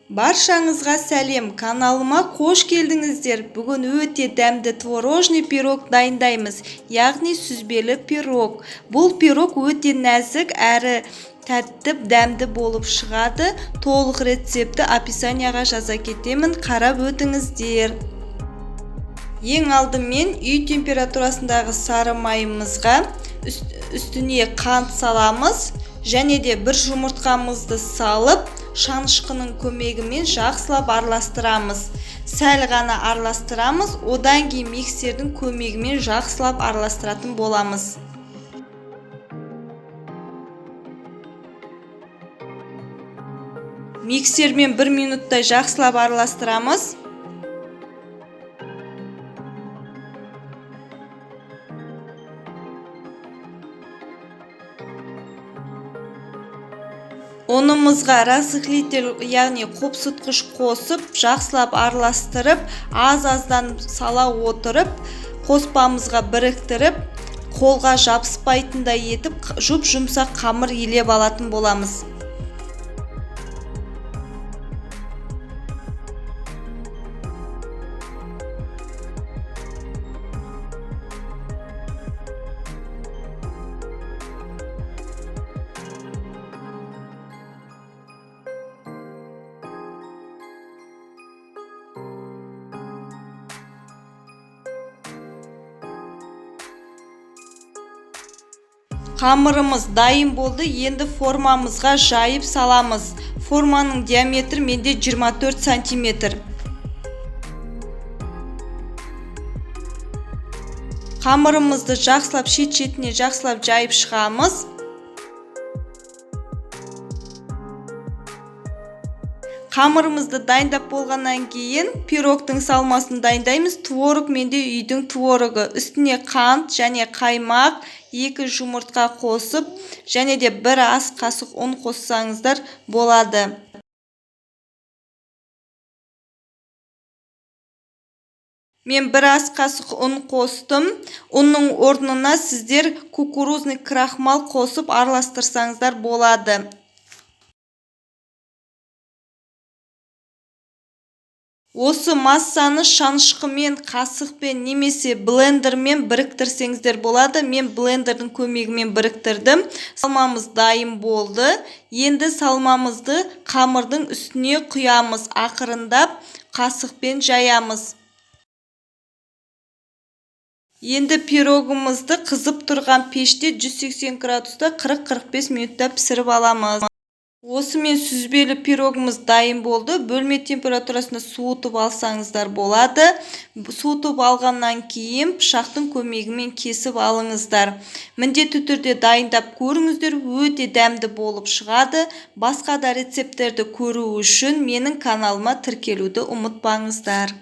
Баршаңызға сәлем, каналыма қош келдіңіздер. Бүгін өте дәмді творожный пирог дайындаймыз, яғни сүзбелі пирог. Бұл пирог өте нәзік әрі тәтті дәмді болып шығады. Толық рецепті описанияға жаза кетемін, қарап өтіңіздер. Ең алдымен үй температурасындағы сары майымызға үстіне қант саламыз және де бір жұмыртқамызды салып шанышқының көмегімен жақсылап араластырамыз. Сәл ғана араластырамыз, одан кейін миксердің көмегімен жақсылап араластыратын боламыз. Миксермен 1 минуттай жақсылап араластырамыз. Онымызға разрыхлитель, яғни қопсытқыш қосып, жақсылап араластырып, аз-аздан сала отырып, қоспамызға біріктіріп, қолға жабыспайтындай етіп, жұп-жұмсақ қамыр елеп алатын боламыз. Қамырымыз дайын болды, енді формамызға жайып саламыз. Форманың диаметрі менде 24 сантиметр. Қамырымызды жақсылап шет-шетіне жақсылап жайып шығамыз. Қамырымызды дайындап болғаннан кейін пирогтың салмасын дайындаймыз. Творог менде үйдің творогы. Үстіне қант және қаймақ, 2 жұмыртқа қосып, және де 1 ас қасық ұн қоссаңыздар болады. Мен 1 ас қасық ұн қостым. Ұнның орнына сіздер кукурузный крахмал қосып араластырсаңыздар болады. Осы массаны шанышқымен, қасықпен немесе блендермен біріктірсеңіздер болады. Мен блендердің көмегімен біріктірдім. Салмамыз дайын болды. Енді салмамызды қамырдың үстіне құямыз. Ақырындап қасықпен жаямыз. Енді пирогымызды қызып тұрған пеште 180 градуста 40-45 минутта пісіріп аламыз. Осымен сүзбелі пирогымыз дайын болды. Бөлме температурасында суытып алсаңыздар болады. Суытып алғаннан кейін пышақтың көмегімен кесіп алыңыздар. Міндетті түрде дайындап көріңіздер, өте дәмді болып шығады. Басқа да рецептерді көру үшін менің каналыма тіркелуді ұмытпаңыздар.